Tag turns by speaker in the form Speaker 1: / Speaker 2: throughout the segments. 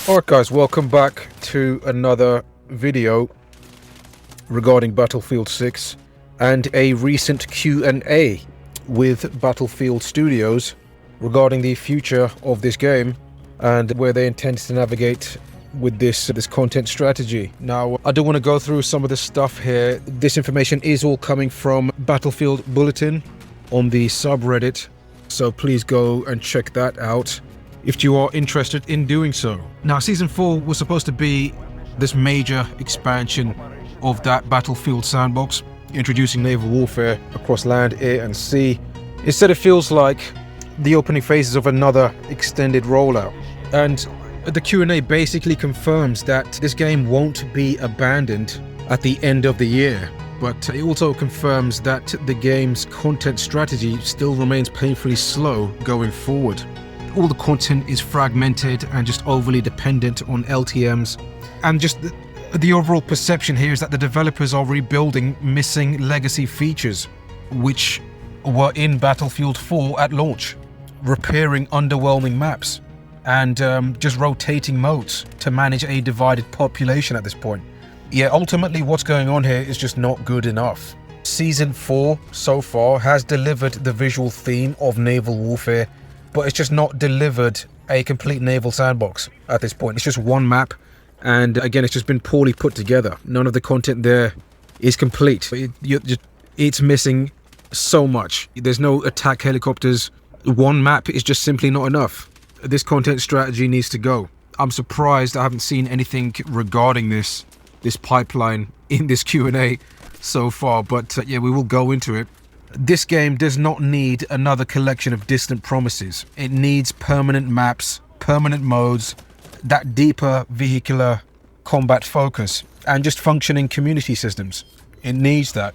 Speaker 1: Alright guys, welcome back to another video regarding Battlefield 6 and a recent Q&A with Battlefield Studios regarding the future of this game and where they intend to navigate with this content strategy. Now, I do want to go through some of the stuff here. This information is all coming from Battlefield Bulletin on the subreddit, so please go and check that out if you are interested in doing so. Now, Season 4 was supposed to be this major expansion of that Battlefield sandbox, introducing naval warfare across land, air and sea. Instead, it feels like the opening phases of another extended rollout. And the Q&A basically confirms that this game won't be abandoned at the end of the year, but it also confirms that the game's content strategy still remains painfully slow going forward. All the content is fragmented and just overly dependent on LTMs, and just the overall perception here is that the developers are rebuilding missing legacy features which were in Battlefield 4 at launch, repairing underwhelming maps and just rotating modes to manage a divided population at this point. Yeah, ultimately what's going on here is just not good enough. Season 4 so far has delivered the visual theme of naval warfare, but it's just not delivered a complete naval sandbox at this point. It's just one map, and again, it's just been poorly put together. None of the content there is complete. It's missing so much. There's no attack helicopters. One map is just simply not enough. This content strategy needs to go. I'm surprised I haven't seen anything regarding this pipeline in this Q&A so far, but yeah, we will go into it. This game does not need another collection of distant promises. It needs permanent maps, permanent modes, that deeper vehicular combat focus, and just functioning community systems. It needs that.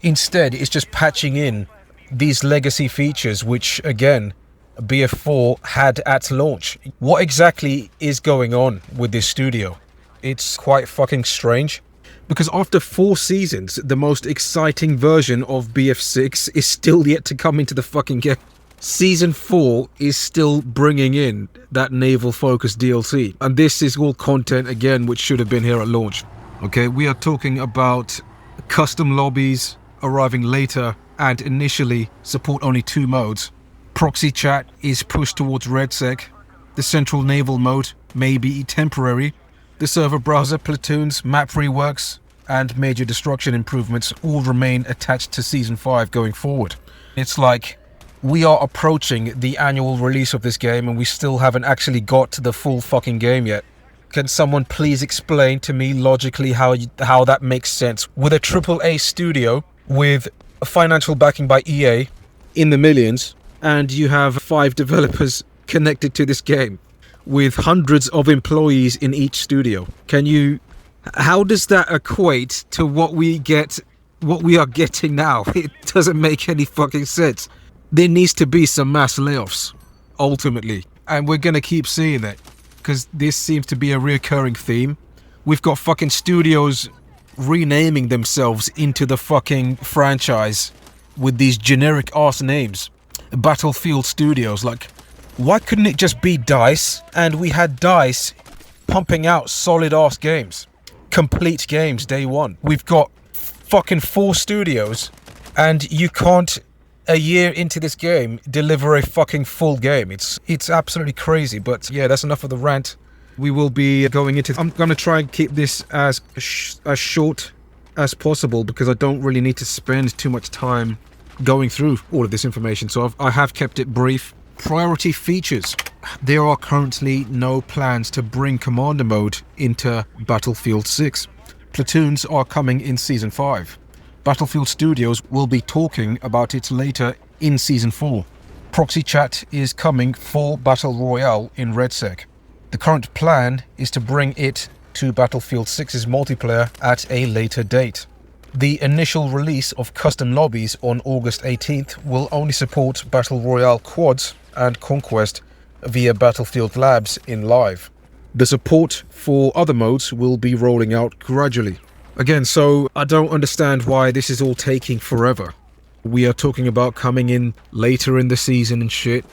Speaker 1: Instead, it's just patching in these legacy features which, again, BF4 had at launch. What exactly is going on with this studio? It's quite fucking strange. Because after 4 seasons, the most exciting version of BF6 is still yet to come into the fucking game. Season 4 is still bringing in that naval-focused DLC. And this is all content, again, which should have been here at launch. Okay, we are talking about custom lobbies arriving later and initially support only 2 modes. Proxy chat is pushed towards Redsec. The central naval mode may be temporary. The server browser, platoons, map reworks, and major destruction improvements all remain attached to Season 5 going forward. It's like we are approaching the annual release of this game and we still haven't actually got to the full fucking game yet. Can someone please explain to me logically how that makes sense? With a AAA studio with a financial backing by EA in the millions, and you have 5 developers connected to this game, with hundreds of employees in each studio. How does that equate to what we are getting now? It doesn't make any fucking sense. There needs to be some mass layoffs, ultimately. And we're gonna keep seeing that, because this seems to be a reoccurring theme. We've got fucking studios renaming themselves into the fucking franchise with these generic ass names. Battlefield Studios, like, why couldn't it just be DICE and we had DICE pumping out solid ass games? Complete games day one. We've got fucking 4 studios and you can't, a year into this game, deliver a fucking full game. It's absolutely crazy, but yeah, that's enough of the rant. We will be going into... I'm going to try and keep this as short as possible because I don't really need to spend too much time going through all of this information, so I have kept it brief. Priority features. There are currently no plans to bring Commander mode into Battlefield 6. Platoons are coming in Season 5. Battlefield Studios will be talking about it later in Season 4. Proxy chat is coming for Battle Royale in Redsec. The current plan is to bring it to Battlefield 6's multiplayer at a later date. The initial release of custom lobbies on August 18th will only support Battle Royale quads and Conquest via Battlefield Labs in live. The support for other modes will be rolling out gradually. Again, so I don't understand why this is all taking forever. We are talking about coming in later in the season and shit.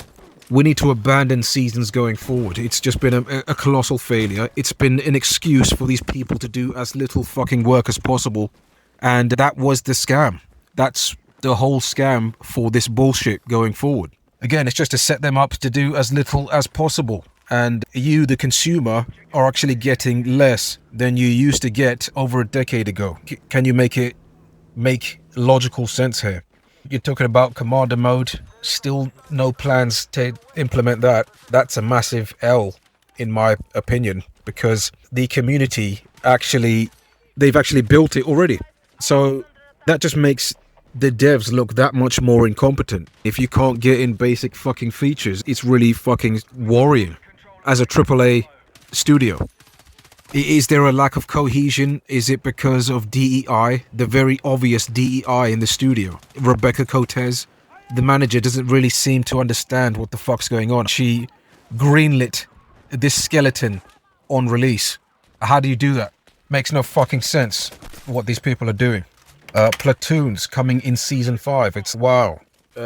Speaker 1: We need to abandon seasons going forward. It's just been a colossal failure. It's been an excuse for these people to do as little fucking work as possible. And that was the scam. That's the whole scam for this bullshit going forward. Again, it's just to set them up to do as little as possible. And you, the consumer, are actually getting less than you used to get over a decade ago. Can you make logical sense here? You're talking about commander mode, still no plans to implement that. That's a massive L, in my opinion, because the community they've actually built it already. So that just makes the devs look that much more incompetent. If you can't get in basic fucking features, it's really fucking worrying as a AAA studio. Is there a lack of cohesion? Is it because of DEI? The very obvious DEI in the studio. Rebecca Cortez, the manager, doesn't really seem to understand what the fuck's going on. She greenlit this skeleton on release. How do you do that? Makes no fucking sense what these people are doing. Platoons coming in Season 5. It's wow.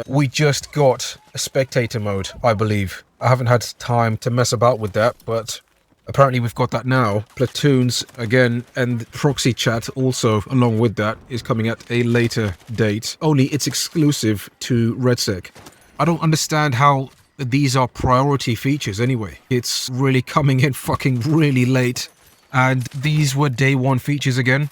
Speaker 1: We just got a spectator mode, I believe. I haven't had time to mess about with that, but apparently we've got that now. Platoons again, and proxy chat also along with that is coming at a later date. Only it's exclusive to Redsec. I don't understand how these are priority features anyway. It's really coming in fucking really late. And these were day one features again.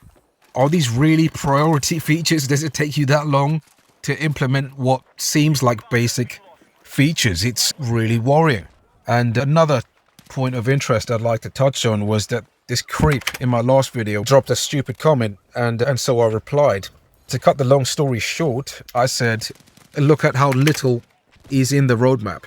Speaker 1: Are these really priority features? Does it take you that long to implement what seems like basic features? It's really worrying. And another point of interest I'd like to touch on was that this creep in my last video dropped a stupid comment, and so I replied. To cut the long story short, I said, look at how little is in the roadmap.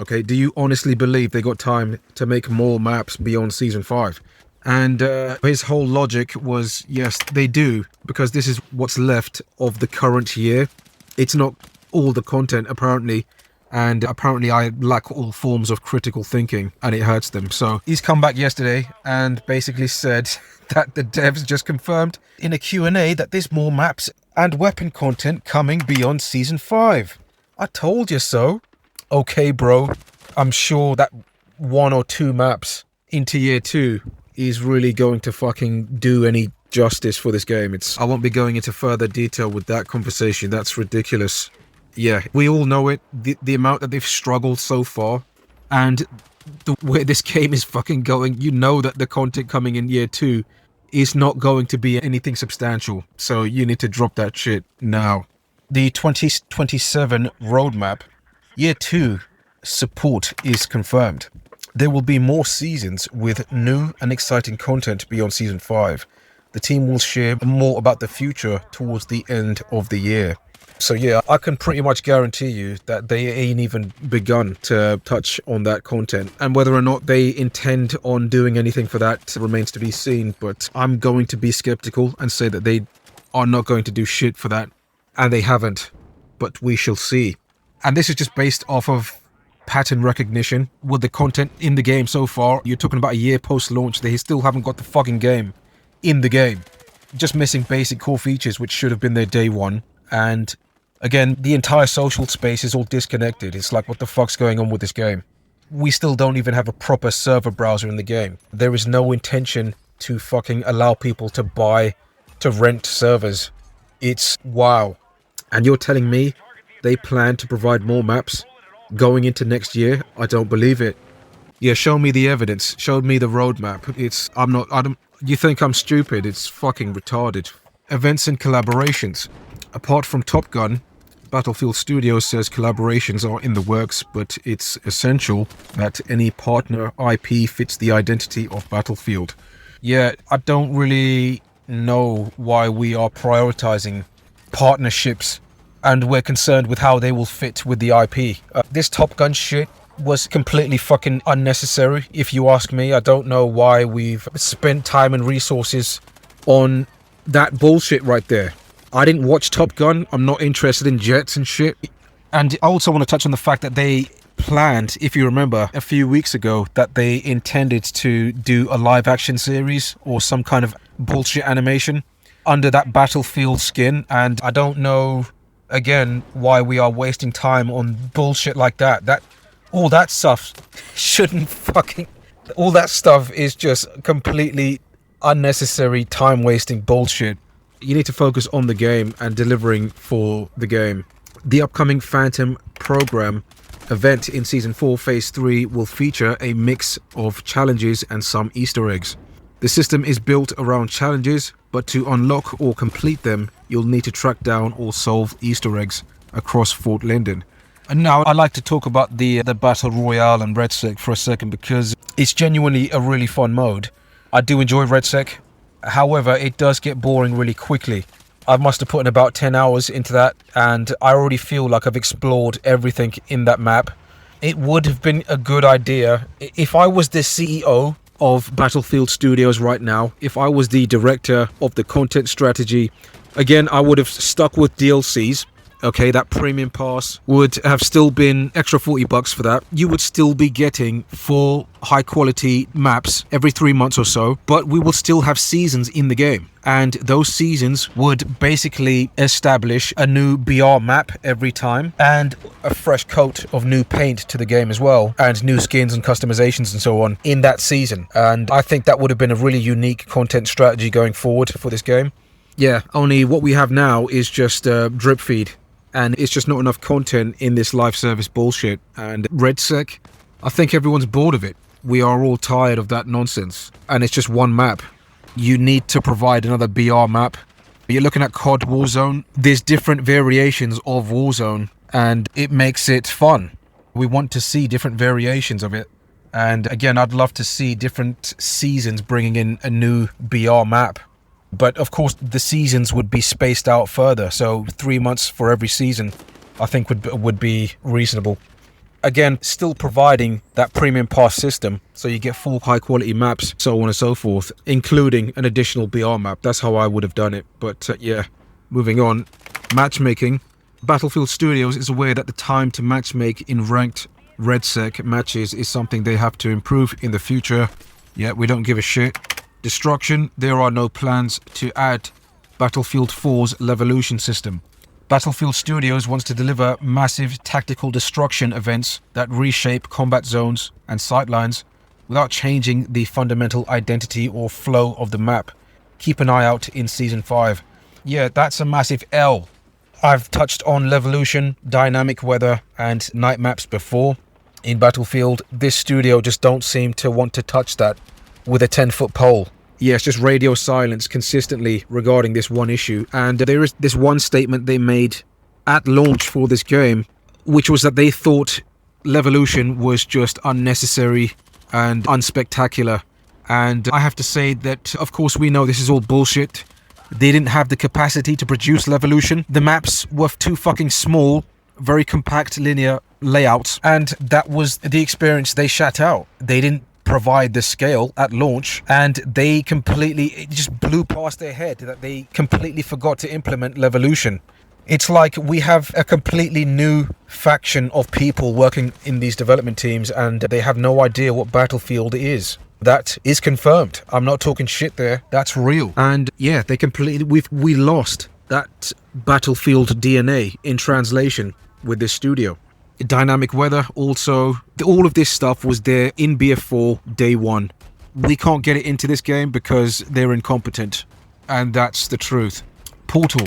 Speaker 1: Okay, do you honestly believe they got time to make more maps beyond Season 5? And his whole logic was, yes, they do, because this is what's left of the current year. It's not all the content, apparently. And apparently I lack all forms of critical thinking, and it hurts them. So he's come back yesterday and basically said that the devs just confirmed in a Q&A that there's more maps and weapon content coming beyond Season 5. I told you so. Okay, bro. I'm sure that 1 or 2 maps into Year 2 is really going to fucking do any justice for this game. I won't be going into further detail with that conversation. That's ridiculous. Yeah, we all know it. The amount that they've struggled so far, and the way this game is fucking going, you know that the content coming in Year 2 is not going to be anything substantial. So you need to drop that shit now. The 2027 roadmap, Year 2 support is confirmed. There will be more seasons with new and exciting content beyond Season 5. The team will share more about the future towards the end of the year. So yeah, I can pretty much guarantee you that they ain't even begun to touch on that content. And whether or not they intend on doing anything for that remains to be seen. But I'm going to be skeptical and say that they are not going to do shit for that. And they haven't. But we shall see. And this is just based off of pattern recognition with the content in the game so far. You're talking about a year post-launch. They still haven't got the fucking game in the game. Just missing basic core features which should have been there day one. And again, the entire social space is all disconnected. It's like, what the fuck's going on with this game? We still don't even have a proper server browser in the game. There is no intention to fucking allow people to rent servers. It's wow. And you're telling me they plan to provide more maps going into next year? I don't believe it. Yeah, show me the evidence. Show me the roadmap. You think I'm stupid? It's fucking retarded. Events and collaborations. Apart from Top Gun, Battlefield Studios says collaborations are in the works, but it's essential that any partner IP fits the identity of Battlefield. Yeah, I don't really know why we are prioritizing partnerships, and we're concerned with how they will fit with the IP. This Top Gun shit was completely fucking unnecessary, if you ask me. I don't know why we've spent time and resources on that bullshit right there. I didn't watch Top Gun. I'm not interested in jets and shit. And I also want to touch on the fact that they planned, if you remember, a few weeks ago, that they intended to do a live action series or some kind of bullshit animation under that Battlefield skin. And I don't know, again, why we are wasting time on bullshit like that. All that stuff shouldn't fucking... All that stuff is just completely unnecessary, time-wasting bullshit. You need to focus on the game and delivering for the game. The upcoming Phantom program event in Season 4 Phase 3 will feature a mix of challenges and some Easter eggs. The system is built around challenges, but to unlock or complete them, you'll need to track down or solve Easter eggs across Fort Linden. And now I'd like to talk about the Battle Royale and Redsec for a second, because it's genuinely a really fun mode. I do enjoy Redsec, however, it does get boring really quickly. I must have put in about 10 hours into that, and I already feel like I've explored everything in that map. It would have been a good idea if I was the CEO of Battlefield Studios right now, if I was the director of the content strategy. Again, I would have stuck with DLCs. Okay, that premium pass would have still been extra $40 for that. You would still be getting 4 high quality maps every 3 months or so, but we will still have seasons in the game. And those seasons would basically establish a new BR map every time and a fresh coat of new paint to the game as well, and new skins and customizations and so on in that season. And I think that would have been a really unique content strategy going forward for this game. Yeah, only what we have now is just drip feed. And it's just not enough content in this live service bullshit. And Redsec, I think everyone's bored of it. We are all tired of that nonsense. And it's just one map. You need to provide another BR map. You're looking at COD Warzone. There's different variations of Warzone, and it makes it fun. We want to see different variations of it. And again, I'd love to see different seasons bringing in a new BR map. But of course, the seasons would be spaced out further. So 3 months for every season, I think would be reasonable. Again, still providing that premium pass system, so you get 4 high quality maps, so on and so forth, including an additional BR map. That's how I would have done it. But yeah, moving on. Matchmaking. Battlefield Studios is aware that the time to matchmake in ranked Redsec matches is something they have to improve in the future. Yeah, we don't give a shit. Destruction. There are no plans to add Battlefield 4's Levolution system. Battlefield Studios wants to deliver massive tactical destruction events that reshape combat zones and sightlines without changing the fundamental identity or flow of the map. Keep an eye out in Season 5. Yeah, that's a massive L. I've touched on Levolution, dynamic weather and night maps before. In Battlefield, this studio just don't seem to want to touch that with a 10-foot pole. Yeah, it's just radio silence consistently regarding this one issue. And there is this one statement they made at launch for this game, which was that they thought Levolution was just unnecessary and unspectacular. And I have to say that, of course, we know this is all bullshit. They didn't have the capacity to produce Levolution. The maps were too fucking small, very compact linear layouts, and that was the experience they shat out. They didn't provide the scale at launch, and it just blew past their head that they completely forgot to implement Levolution. It's like we have a completely new faction of people working in these development teams, and they have no idea what Battlefield is. That is confirmed. I'm not talking shit there. That's real. And yeah, we lost that Battlefield DNA in translation with this studio. Dynamic weather, also, all of this stuff was there in BF4 day one. We can't get it into this game because they're incompetent, and that's the truth. Portal.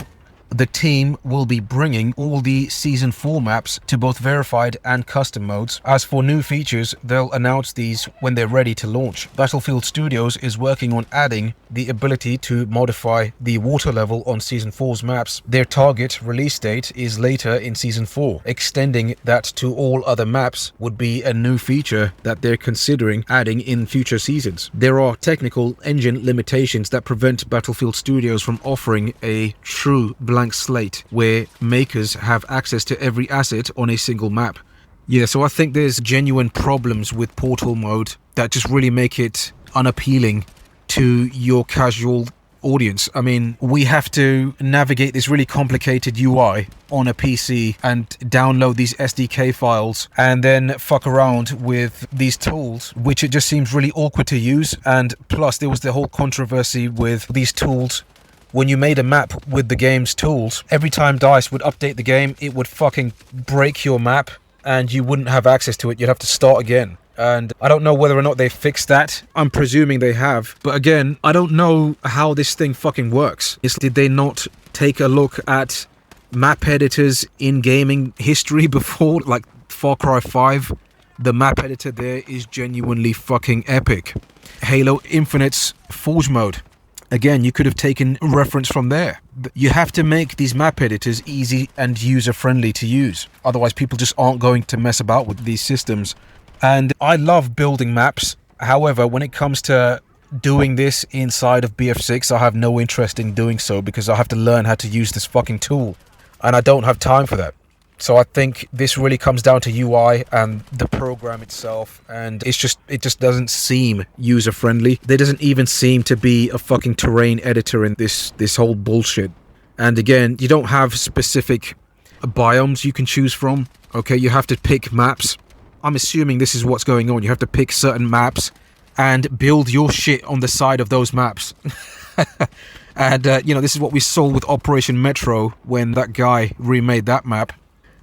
Speaker 1: The team will be bringing all the Season 4 maps to both verified and custom modes. As for new features, they'll announce these when they're ready to launch. Battlefield Studios is working on adding the ability to modify the water level on Season 4's maps. Their target release date is later in Season 4. Extending that to all other maps would be a new feature that they're considering adding in future seasons. There are technical engine limitations that prevent Battlefield Studios from offering a true blank slate where makers have access to every asset on a single map. Yeah, so I think there's genuine problems with Portal mode that just really make it unappealing to your casual audience. I mean, we have to navigate this really complicated UI on a PC and download these SDK files and then fuck around with these tools, which it just seems really awkward to use. And plus there was the whole controversy with these tools. When you made a map with the game's tools, every time DICE would update the game, it would fucking break your map and you wouldn't have access to it. You'd have to start again. And I don't know whether or not they fixed that. I'm presuming they have. But again, I don't know how this thing fucking works. Did they not take a look at map editors in gaming history before? Like Far Cry 5, the map editor there is genuinely fucking epic. Halo Infinite's Forge mode. Again, you could have taken reference from there. You have to make these map editors easy and user-friendly to use. Otherwise, people just aren't going to mess about with these systems. And I love building maps. However, when it comes to doing this inside of BF6, I have no interest in doing so because I have to learn how to use this fucking tool. And I don't have time for that. So I think this really comes down to UI and the program itself, and it just doesn't seem user friendly. There doesn't even seem to be a fucking terrain editor in this whole bullshit. And again, you don't have specific biomes you can choose from. Okay, you have to pick maps. I'm assuming this is what's going on. You have to pick certain maps and build your shit on the side of those maps. And this is what we saw with Operation Metro when that guy remade that map.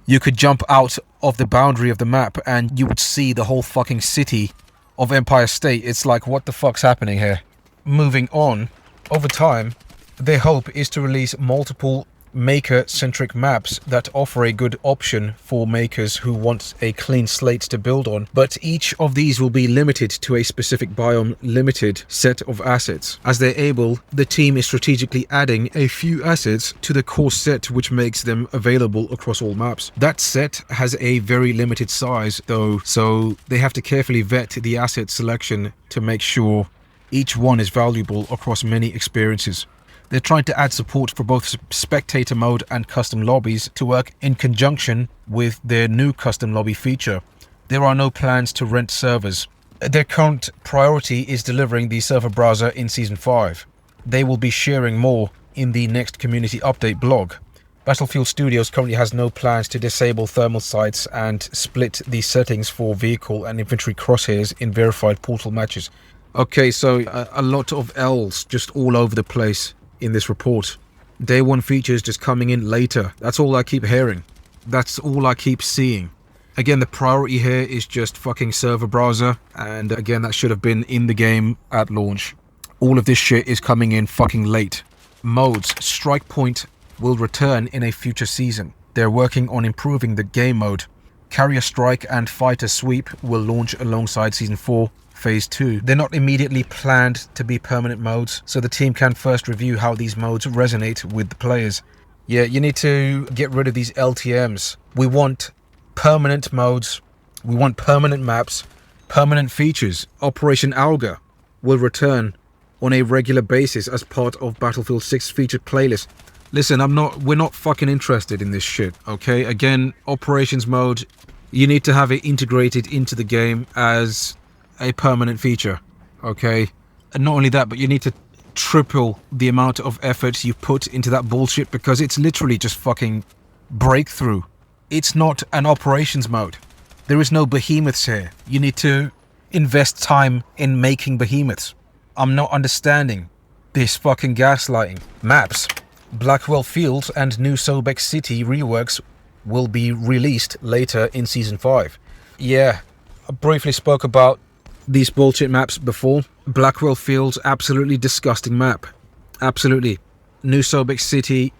Speaker 1: You could jump out of the boundary of the map and you would see the whole fucking city of Empire State. It's like, what the fuck's happening here? Moving on, over time, their hope is to release multiple maker-centric maps that offer a good option for makers who want a clean slate to build on, but each of these will be limited to a specific biome limited set of assets. As they're able, the team is strategically adding a few assets to the core set, which makes them available across all maps. That set has a very limited size though, so they have to carefully vet the asset selection to make sure each one is valuable across many experiences. They're trying to add support for both spectator mode and custom lobbies to work in conjunction with their new custom lobby feature. There are no plans to rent servers. Their current priority is delivering the server browser in Season 5. They will be sharing more in the next community update blog. Battlefield Studios currently has no plans to disable thermal sights and split the settings for vehicle and infantry crosshairs in verified Portal matches. Okay, so a lot of L's just all over the place in this report. Day one features just coming in later. That's all I keep hearing. That's all I keep seeing. Again, the priority here is just fucking server browser, and again, that should have been in the game at launch. All of this shit is coming in fucking late. Modes. Strike Point will return in a future season. They're working on improving the game mode. Carrier Strike and Fighter Sweep will launch alongside Season 4 Phase 2. They're not immediately planned to be permanent modes, so the team can first review how these modes resonate with the players. Yeah, you need to get rid of these LTMs. We want permanent modes, we want permanent maps, permanent features. Operation Alga will return on a regular basis as part of Battlefield 6 featured playlist. Listen, we're not fucking interested in this shit, okay? Again, operations mode, you need to have it integrated into the game as a permanent feature, okay? And not only that, but you need to triple the amount of effort you put into that bullshit, because it's literally just fucking breakthrough. It's not an operations mode. There is no behemoths here. You need to invest time in making behemoths. I'm not understanding this fucking gaslighting. Maps. Blackwell Fields and New Sobek City reworks will be released later in Season 5. Yeah, I briefly spoke about these bullshit maps before. Blackwell Fields, absolutely disgusting map. Absolutely. New Sobek City,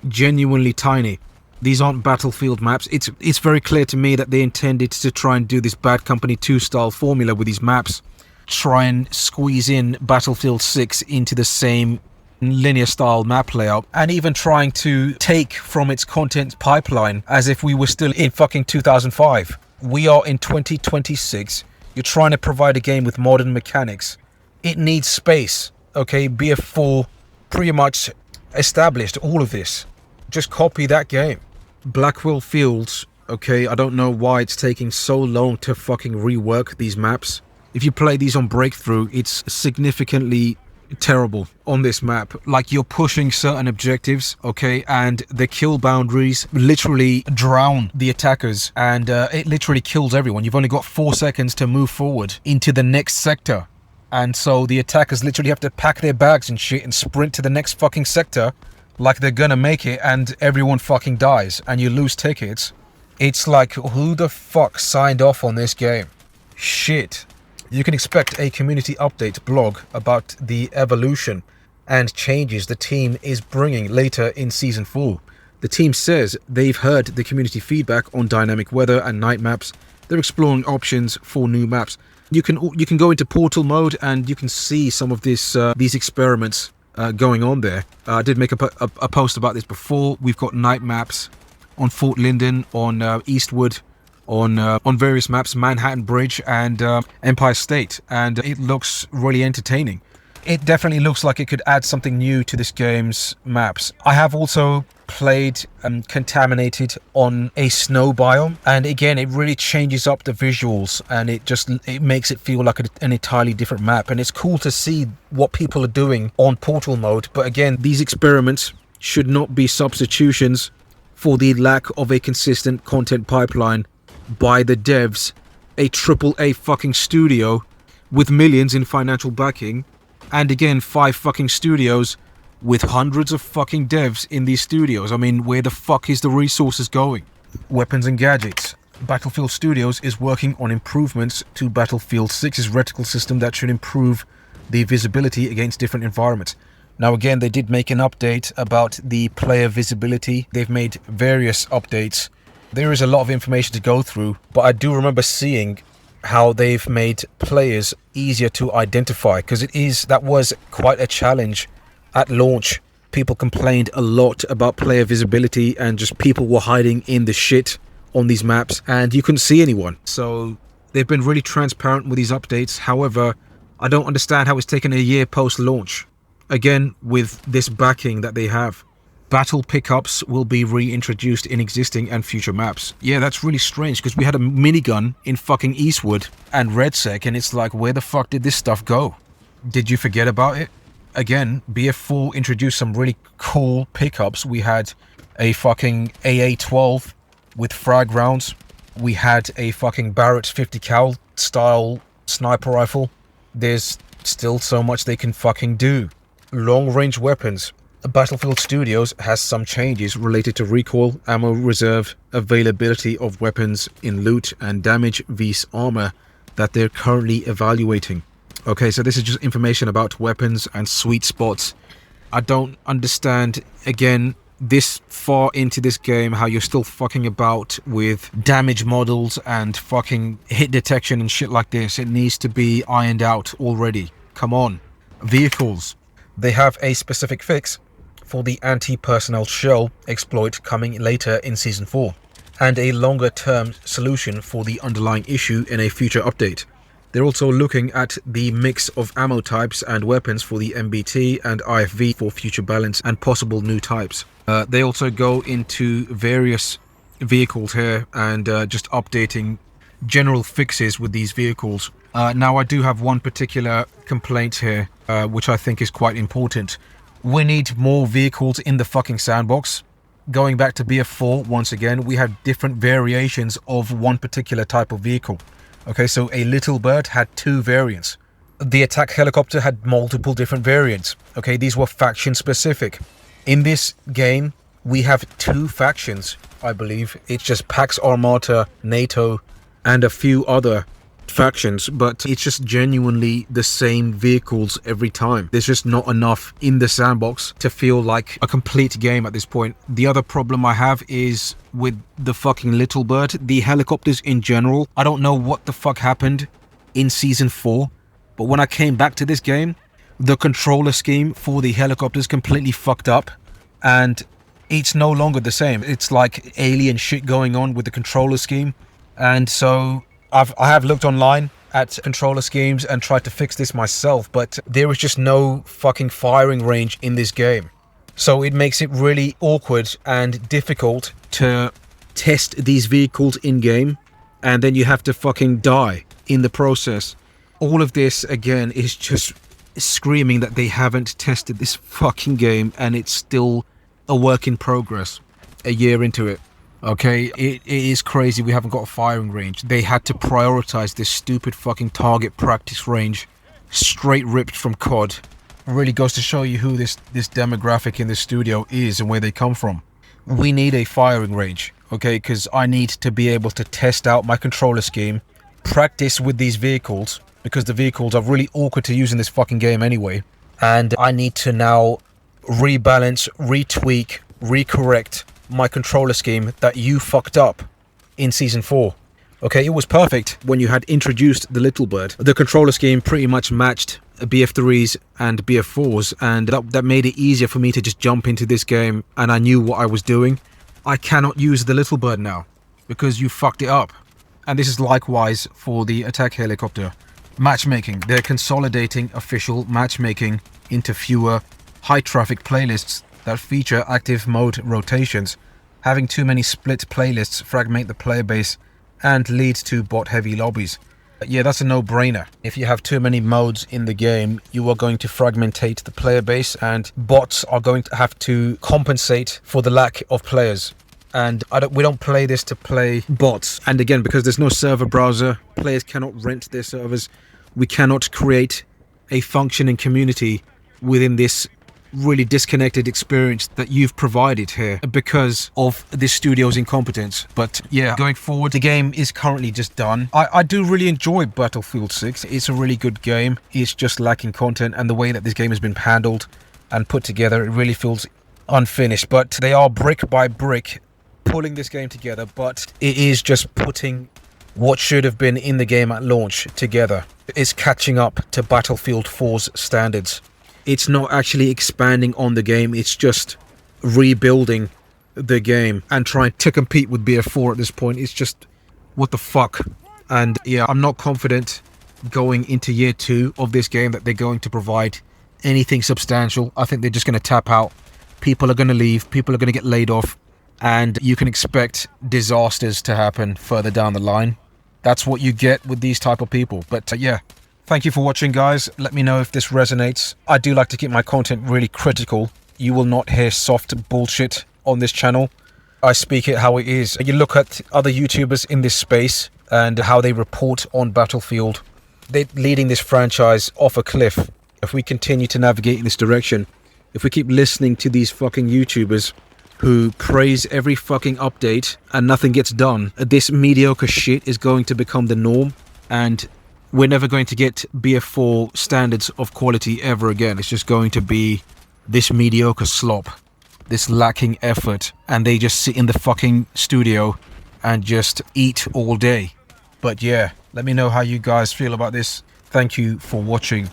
Speaker 1: genuinely tiny. These aren't Battlefield maps. It's very clear to me that they intended to try and do this Bad Company 2 style formula with these maps. Try and squeeze in Battlefield 6 into the same linear style map layout, and even trying to take from its content pipeline as if we were still in fucking 2005. We are in 2026. You're trying to provide a game with modern mechanics. It needs space, okay? BF4 pretty much established all of this. Just copy that game. Blackwell Fields, okay, I don't know why it's taking so long to fucking rework these maps. If you play these on Breakthrough, it's significantly terrible on this map. Like, you're pushing certain objectives, okay, and the kill boundaries literally drown the attackers, and it literally kills everyone. You've only got 4 seconds to move forward into the next sector, and so the attackers literally have to pack their bags and shit and sprint to the next fucking sector like they're gonna make it, and everyone fucking dies and you lose tickets. It's like, who the fuck signed off on this game? Shit. You can expect a community update blog about the evolution and changes the team is bringing later in Season 4. The team says they've heard the community feedback on dynamic weather and night maps. They're exploring options for new maps. You can go into portal mode and you can see some of these experiments going on there. I did make a post about this before. We've got night maps on Fort Linden, on Eastwood, on various maps, Manhattan Bridge and Empire State, and it looks really entertaining. It definitely looks like it could add something new to this game's maps. I have also played Contaminated on a snow biome, and again it really changes up the visuals and it makes it feel like an entirely different map, and it's cool to see what people are doing on portal mode. But again, these experiments should not be substitutions for the lack of a consistent content pipeline by the devs, a AAA fucking studio with millions in financial backing, and again 5 fucking studios with hundreds of fucking devs in these studios. I mean, where the fuck is the resources going? Weapons and gadgets. Battlefield Studios is working on improvements to Battlefield 6's reticle system that should improve the visibility against different environments. Now again, they did make an update about the player visibility. They've made various updates. There is a lot of information to go through, but I do remember seeing how they've made players easier to identify, because that was quite a challenge at launch. People complained a lot about player visibility and just people were hiding in the shit on these maps and you couldn't see anyone. So they've been really transparent with these updates. However, I don't understand how it's taken a year post-launch. Again, with this backing that they have. Battle pickups will be reintroduced in existing and future maps. Yeah, that's really strange, because we had a minigun in fucking Eastwood and Redsec, and it's like, where the fuck did this stuff go? Did you forget about it? Again, BF4 introduced some really cool pickups. We had a fucking AA-12 with frag rounds. We had a fucking Barrett 50 cal style sniper rifle. There's still so much they can fucking do. Long range weapons. Battlefield Studios has some changes related to recoil, ammo reserve, availability of weapons in loot, and damage vs armor that they're currently evaluating. Okay, so this is just information about weapons and sweet spots. I don't understand, again, this far into this game, how you're still fucking about with damage models and fucking hit detection and shit like this. It needs to be ironed out already. Come on. Vehicles. They have a specific fix for the anti-personnel shell exploit coming later in Season 4, and a longer-term solution for the underlying issue in a future update. They're also looking at the mix of ammo types and weapons for the MBT and IFV for future balance and possible new types. They also go into various vehicles here and just updating general fixes with these vehicles. Now I do have one particular complaint here, which I think is quite important. We need more vehicles in the fucking sandbox. Going back to BF4, once again, we have different variations of one particular type of vehicle. Okay, so a Little Bird had 2 variants. The attack helicopter had multiple different variants. Okay, these were faction specific. In this game, we have 2 factions, I believe. It's just Pax Armata, NATO, and a few other factions, but it's just genuinely the same vehicles every time. There's just not enough in the sandbox to feel like a complete game at this point. The other problem I have is with the fucking Little Bird, the helicopters in general. I don't know what the fuck happened in Season 4, but when I came back to this game, the controller scheme for the helicopters completely fucked up, and it's no longer the same. It's like alien shit going on with the controller scheme, and so I have looked online at controller schemes and tried to fix this myself, but there is just no fucking firing range in this game. So it makes it really awkward and difficult to test these vehicles in-game, and then you have to fucking die in the process. All of this, again, is just screaming that they haven't tested this fucking game, and it's still a work in progress a year into it. Okay, it is crazy we haven't got a firing range. They had to prioritize this stupid fucking target practice range, straight ripped from COD. It really goes to show you who this demographic in this studio is and where they come from. we need a firing range, okay? Because I need to be able to test out my controller scheme, practice with these vehicles, because the vehicles are really awkward to use in this fucking game anyway. And I need to now rebalance, retweak, recorrect my controller scheme that you fucked up in Season 4. Okay, it was perfect when you had introduced the Little Bird. The controller scheme pretty much matched BF3s and BF4s, and that made it easier for me to just jump into this game, and I knew what I was doing. I cannot use the Little Bird now because you fucked it up. And this is likewise for the attack helicopter. Matchmaking. They're consolidating official matchmaking into fewer high traffic playlists that feature active mode rotations. Having too many split playlists fragment the player base and lead to bot heavy lobbies. Yeah, that's a no-brainer. If you have too many modes in the game, you are going to fragmentate the player base, and bots are going to have to compensate for the lack of players. And we don't play this to play bots. And again, because there's no server browser, players cannot rent their servers. We cannot create a functioning community within this really disconnected experience that you've provided here because of this studio's incompetence. But yeah, going forward, the game is currently just done. I do really enjoy Battlefield 6. It's a really good game. It's just lacking content, and the way that this game has been handled and put together, it really feels unfinished. But they are brick by brick pulling this game together, but it is just putting what should have been in the game at launch together. It's catching up to Battlefield 4's standards. It's not actually expanding on the game, it's just rebuilding the game and trying to compete with BF4 at this point. It's just, what the fuck? And yeah, I'm not confident going into year 2 of this game that they're going to provide anything substantial. I think they're just going to tap out. People are going to leave, people are going to get laid off, and you can expect disasters to happen further down the line. That's what you get with these type of people. But yeah. Thank you for watching, guys. Let me know if this resonates. I do like to keep my content really critical. You will not hear soft bullshit on this channel. I speak it how it is. You look at other YouTubers in this space and how they report on Battlefield. They're leading this franchise off a cliff. If we continue to navigate in this direction, if we keep listening to these fucking YouTubers who praise every fucking update and nothing gets done, this mediocre shit is going to become the norm, and we're never going to get BF4 standards of quality ever again. It's just going to be this mediocre slop, this lacking effort, and they just sit in the fucking studio and just eat all day. But yeah, let me know how you guys feel about this. Thank you for watching.